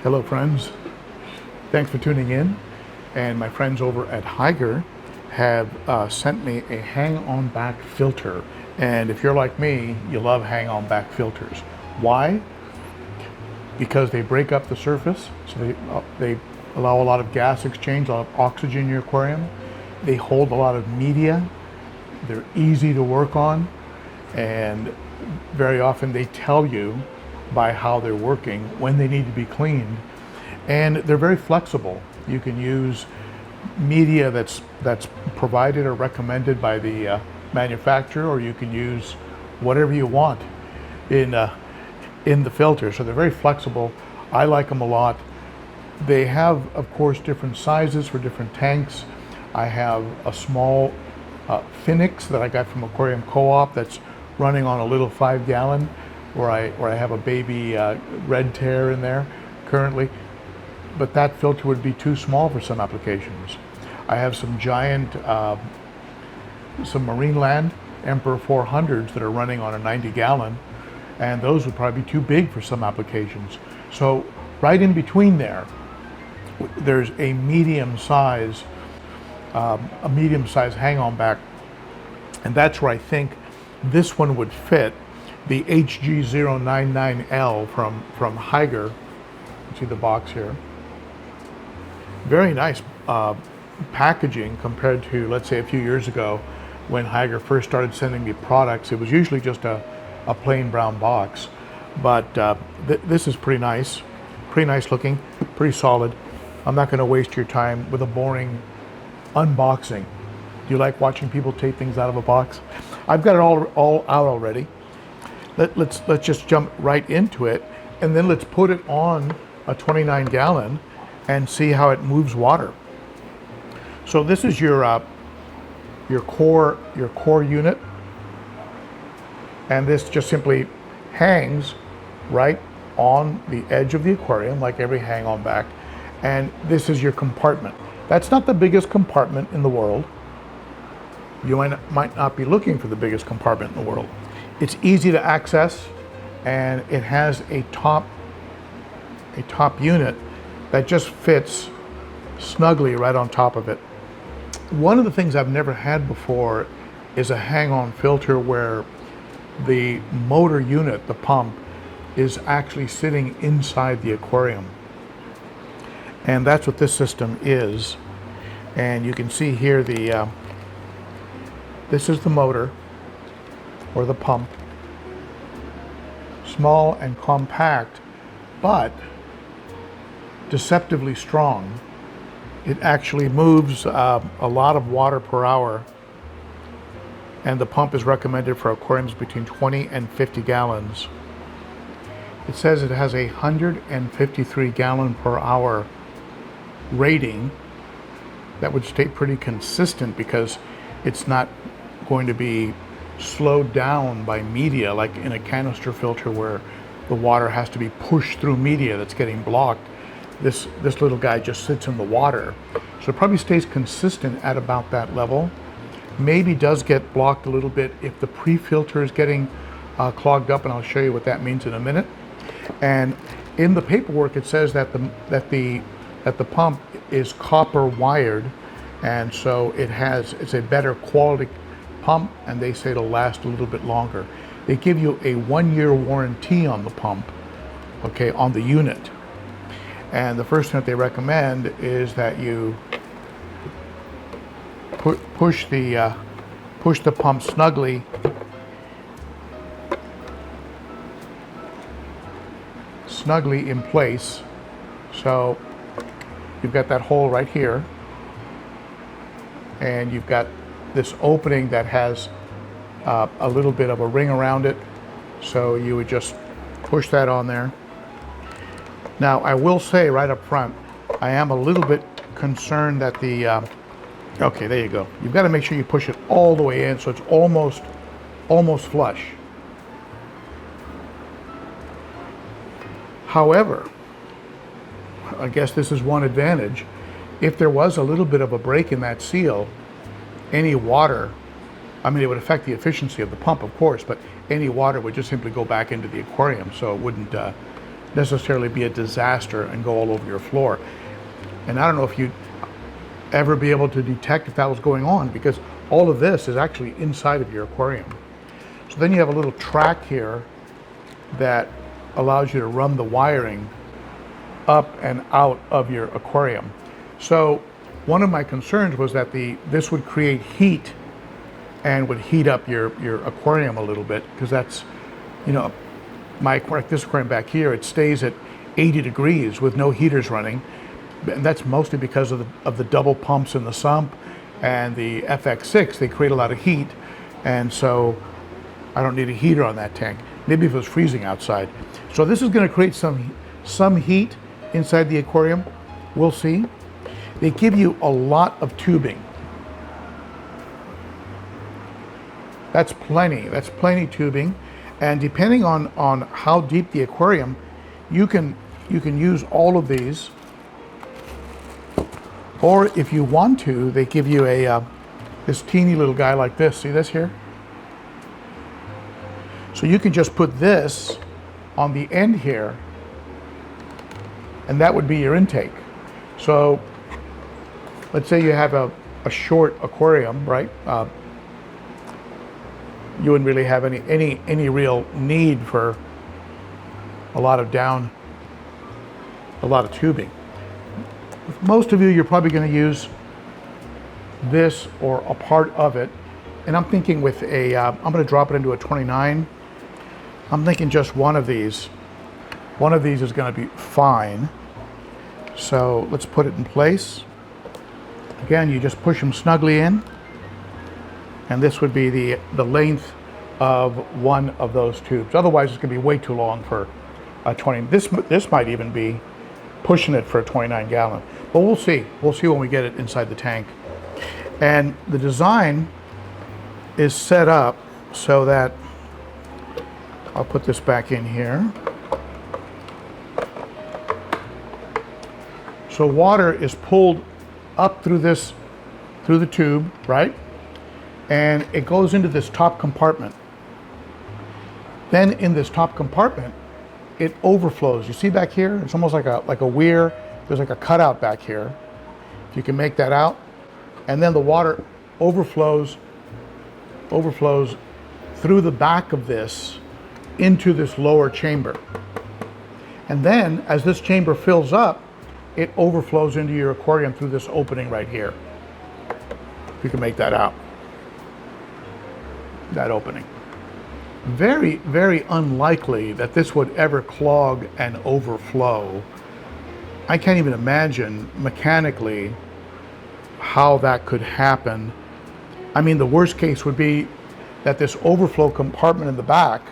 Hello friends, thanks for tuning in. And my friends over at Hygger have sent me a hang-on back filter. And if you're like me, you love hang-on back filters. Why? Because they break up the surface, so they allow a lot of gas exchange, a lot of oxygen in your aquarium. They hold a lot of media. They're easy to work on, and very often they tell you by how they're working when they need to be cleaned, and they're very flexible. You can use media that's provided or recommended by the manufacturer, or you can use whatever you want in the filter. So they're very flexible. I like them a lot. They have, of course, different sizes for different tanks. I have a small Phoenix that I got from Aquarium Co-Op that's running on a little 5-gallon, where I have a baby red tear in there currently, but that filter would be too small for some applications. I have some giant, some Marineland Emperor 400s that are running on a 90-gallon, and those would probably be too big for some applications. So right in between there's a medium size hang-on back, and that's where I think this one would fit. The HGO99-L from Hygger. You see the box here. Very nice packaging compared to, let's say, a few years ago when Hygger first started sending me products. It was usually just a plain brown box, but this is pretty nice looking, pretty solid. I'm not going to waste your time with a boring unboxing. Do you like watching people take things out of a box? I've got it all out already. Let's just jump right into it, and then let's put it on a 29-gallon and see how it moves water. So this is your core unit, and this just simply hangs right on the edge of the aquarium, like every hang-on back. And this is your compartment. That's not the biggest compartment in the world. You might not be looking for the biggest compartment in the world. It's easy to access, and it has a top unit that just fits snugly right on top of it. One of the things I've never had before is a hang-on filter where the motor unit, the pump, is actually sitting inside the aquarium. And that's what this system is. And you can see here this is the motor, or the pump. Small and compact, but deceptively strong. It actually moves a lot of water per hour, and the pump is recommended for aquariums between 20 and 50 gallons. It says it has a 153 gallon per hour rating. That would stay pretty consistent because it's not going to be slowed down by media like in a canister filter where the water has to be pushed through media that's getting blocked. This little guy just sits in the water, so it probably stays consistent at about that level. Maybe does get blocked a little bit if the pre-filter is getting clogged up, and I'll show you what that means in a minute. And in the paperwork it says that the pump is copper wired, and so it's a better quality pump, and they say it'll last a little bit longer. They give you a 1-year warranty on the pump, okay, on the unit. And the first thing that they recommend is that you push the pump snugly in place. So you've got that hole right here, and you've got this opening that has a little bit of a ring around it, so you would just push that on there. Now I will say right up front, I am a little bit concerned that okay, there you go. You've got to make sure you push it all the way in so it's almost flush. However, I guess this is one advantage. If there was a little bit of a break in that seal, any water, I mean, it would affect the efficiency of the pump, of course, but any water would just simply go back into the aquarium, so it wouldn't necessarily be a disaster and go all over your floor. And I don't know if you'd ever be able to detect if that was going on, because all of this is actually inside of your aquarium. So then you have a little track here that allows you to run the wiring up and out of your aquarium. So one of my concerns was that this would create heat and would heat up your aquarium a little bit, because that's, you know, this aquarium back here, it stays at 80 degrees with no heaters running. And that's mostly because of the double pumps in the sump and the FX6. They create a lot of heat, and so I don't need a heater on that tank. Maybe if it was freezing outside. So this is going to create some heat inside the aquarium. We'll see. They give you a lot of tubing. That's plenty. That's plenty tubing, and depending on how deep the aquarium, you can use all of these. Or if you want to, they give you this teeny little guy like this. See this here? So you can just put this on the end here, and that would be your intake. So let's say you have a short aquarium, right? You wouldn't really have any real need for a lot of tubing. With most of you, you're probably going to use this or a part of it. And I'm thinking with I'm going to drop it into a 29. I'm thinking just one of these. One of these is going to be fine. So let's put it in place. Again, you just push them snugly in. And this would be the length of one of those tubes. Otherwise, it's going to be way too long for a 20. This might even be pushing it for a 29 gallon. But we'll see. We'll see when we get it inside the tank. And the design is set up so that, I'll put this back in here. So water is pulled up through the tube, right? And it goes into this top compartment. Then in this top compartment, it overflows. You see back here? It's almost like a weir. There's like a cutout back here. If you can make that out. And then the water overflows through the back of this into this lower chamber. And then as this chamber fills up, it overflows into your aquarium through this opening right here. If you can make that out. That opening. Very, very unlikely that this would ever clog and overflow. I can't even imagine mechanically how that could happen. I mean, the worst case would be that this overflow compartment in the back,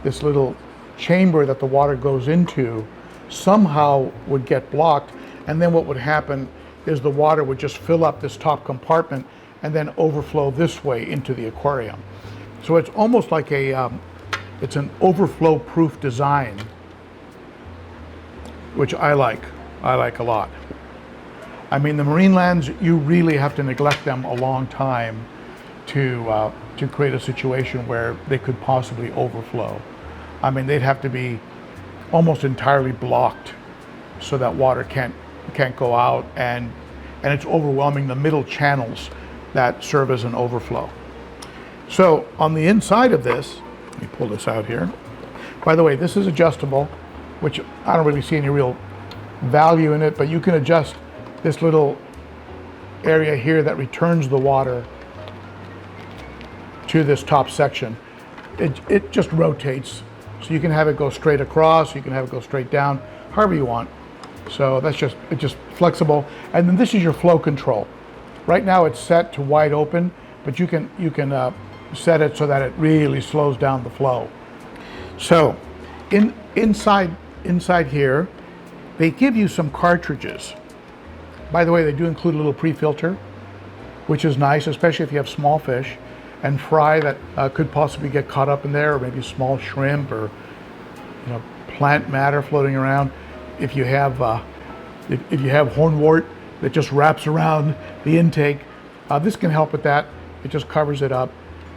this little chamber that the water goes into, somehow would get blocked, and then what would happen is the water would just fill up this top compartment and then overflow this way into the aquarium. So it's almost like it's an overflow-proof design, which I like a lot. I mean, the marine lands, you really have to neglect them a long time to create a situation where they could possibly overflow. I mean, they'd have to be almost entirely blocked so that water can't go out, and it's overwhelming the middle channels that serve as an overflow. So on the inside of this, let me pull this out here. By the way, this is adjustable, which I don't really see any real value in it, but you can adjust this little area here that returns the water to this top section. It just rotates. So you can have it go straight across, you can have it go straight down, however you want. So it's just flexible. And then this is your flow control. Right now it's set to wide open, but you can set it so that it really slows down the flow. So inside here, they give you some cartridges. By the way, they do include a little pre-filter, which is nice, especially if you have small fish and fry that could possibly get caught up in there, or maybe small shrimp, or plant matter floating around. If you have hornwort that just wraps around the intake, this can help with that. It just covers it up,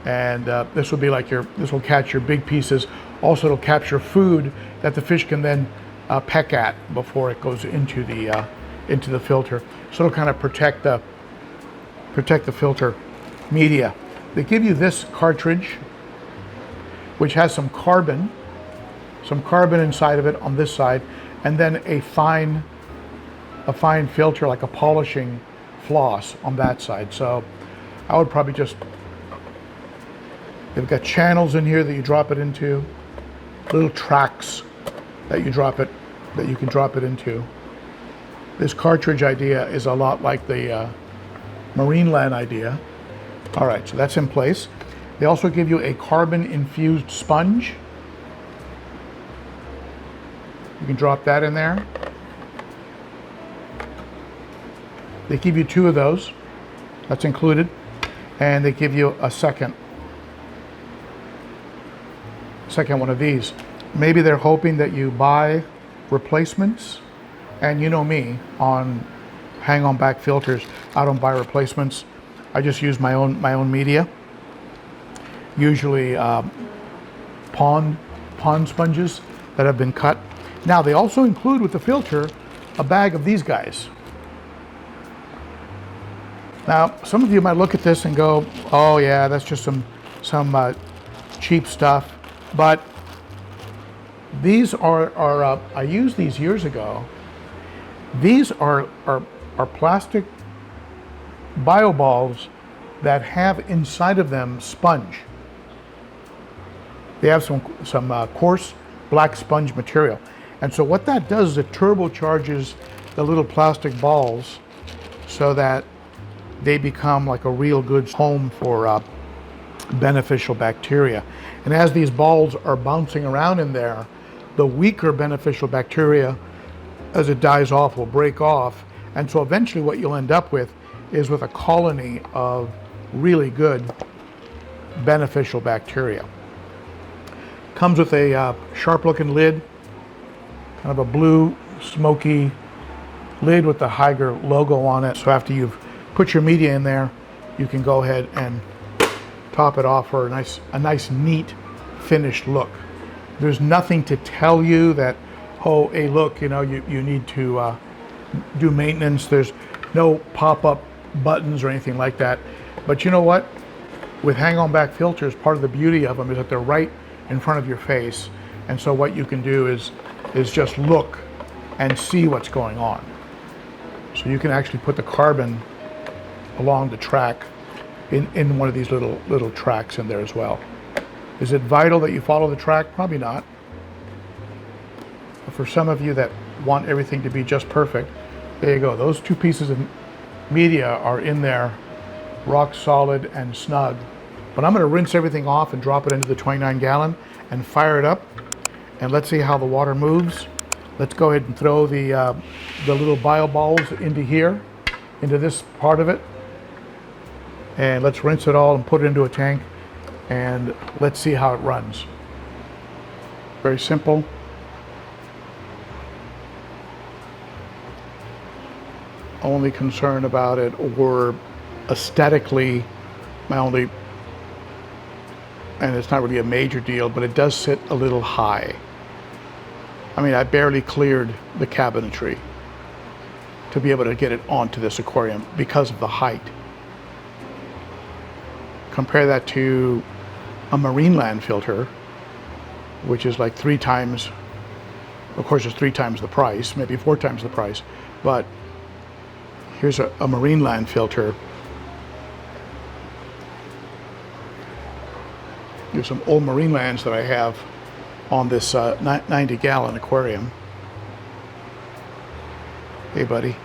and this will be like this will catch your big pieces. Also, it'll capture food that the fish can then peck at before it goes into the filter. So it'll kind of protect the filter media. They give you this cartridge, which has some carbon inside of it on this side, and then a fine filter, like a polishing floss on that side. So I would probably just, they've got channels in here that you drop it into, little tracks that you can drop it into. This cartridge idea is a lot like the Marineland idea. All right, so that's in place. They also give you a carbon infused sponge. You can drop that in there. They give you 2 of those, that's included, and they give you a second one of these. Maybe they're hoping that you buy replacements, and you know me, on hang-on back filters, I don't buy replacements. I just use my own media, usually pond sponges that have been cut. Now they also include with the filter a bag of these guys. Now, some of you might look at this and go, oh yeah, that's just some cheap stuff. But these are I used these years ago. These are plastic bio balls that have inside of them sponge. They have some coarse black sponge material. And so what that does is it turbocharges the little plastic balls so that they become like a real good home for beneficial bacteria. And as these balls are bouncing around in there, the weaker beneficial bacteria, as it dies off, will break off. And so eventually what you'll end up with is with a colony of really good beneficial bacteria. Comes with a sharp looking lid, kind of a blue smoky lid with the Hygger logo on it. So after you've put your media in there, you can go ahead and top it off for a nice neat finished look. There's nothing to tell you that, oh, hey look, you need to do maintenance. There's no pop-up buttons or anything like that. But you know what? With hang-on back filters, part of the beauty of them is that they're right in front of your face. And so what you can do is just look and see what's going on. So you can actually put the carbon along the track in one of these little tracks in there as well. Is it vital that you follow the track? Probably not. But for some of you that want everything to be just perfect, there you go. Those 2 pieces of media are in there, rock solid and snug. But I'm going to rinse everything off and drop it into the 29 gallon and fire it up. And let's see how the water moves. Let's go ahead and throw the little bio balls into here, into this part of it. And let's rinse it all and put it into a tank, and let's see how it runs. Very simple. Only concern about it, or aesthetically, my only, and it's not really a major deal, but it does sit a little high. I mean, I barely cleared the cabinetry to be able to get it onto this aquarium because of the height. Compare that to a Marineland filter, which is like 3 times, of course it's 3 times the price, maybe 4 times the price, but here's a Marineland filter. There's some old Marinelands that I have on this 90 gallon aquarium. Hey buddy.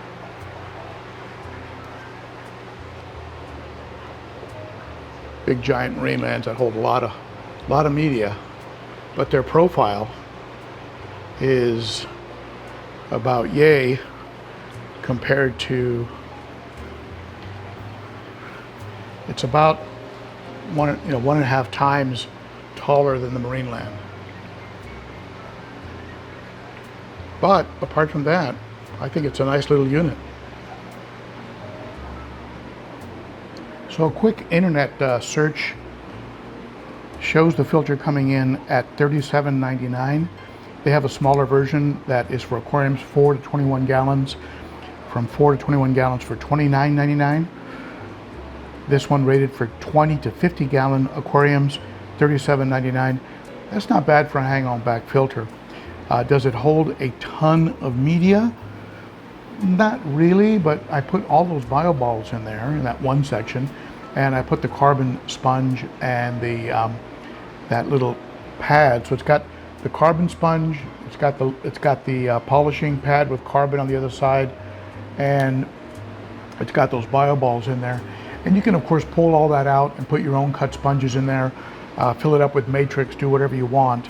Big giant Marinelands that hold a lot of media, but their profile is about yay compared to, it's about 1.5 times taller than the Marineland. But apart from that, I think it's a nice little unit. So a quick internet search shows the filter coming in at $37.99. They have a smaller version that is for aquariums 4 to 21 gallons, from 4 to 21 gallons for $29.99. This one rated for 20 to 50 gallon aquariums, $37.99. That's not bad for a hang-on back filter. Does it hold a ton of media? Not really, but I put all those bio balls in there in that one section, and I put the carbon sponge and the that little pad. So it's got the carbon sponge, it's got the polishing pad with carbon on the other side, and it's got those bio balls in there. And you can of course pull all that out and put your own cut sponges in there, fill it up with matrix, do whatever you want.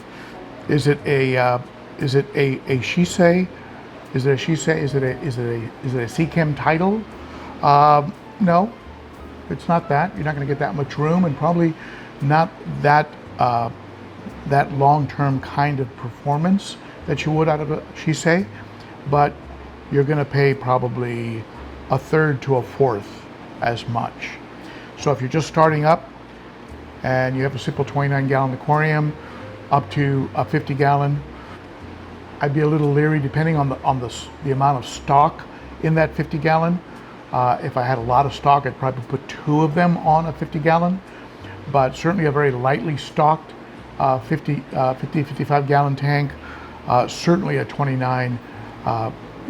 Is it a Shisei? Is it a Shisei? Is it a Chem title? No, it's not that. You're not going to get that much room, and probably not that that long-term kind of performance that you would out of a Shisei, but you're going to pay probably a third to a fourth as much. So if you're just starting up and you have a simple 29-gallon aquarium up to a 50-gallon, I'd be a little leery depending on the amount of stock in that 50-gallon. If I had a lot of stock, I'd probably put 2 of them on a 50-gallon, but certainly a very lightly stocked 55-gallon tank, certainly a 29,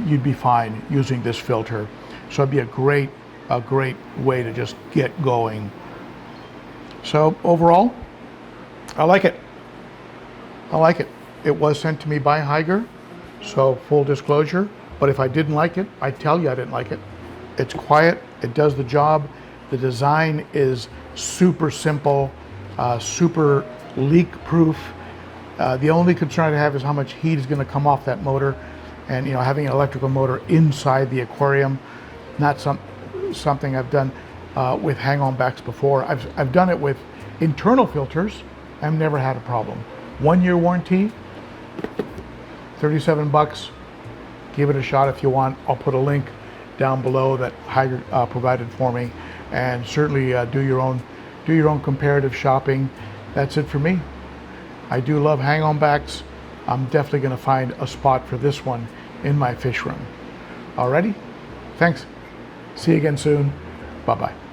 you'd be fine using this filter. So it'd be a great way to just get going. So overall, I like it. It was sent to me by Hygger, so full disclosure, but if I didn't like it, I'd tell you I didn't like it. It's quiet, it does the job, the design is super simple, super leak proof. The only concern I have is how much heat is going to come off that motor, and having an electrical motor inside the aquarium, not something I've done with hang-on backs before. I've done it with internal filters. I've never had a problem. 1-year warranty, 37 bucks. Give it a shot if you want. I'll put a link down below that Hygger provided for me, and certainly do your own comparative shopping. That's it for me. I do love hang-on backs. I'm definitely going to find a spot for this one in my fish room. Alrighty, thanks. See you again soon. Bye-bye.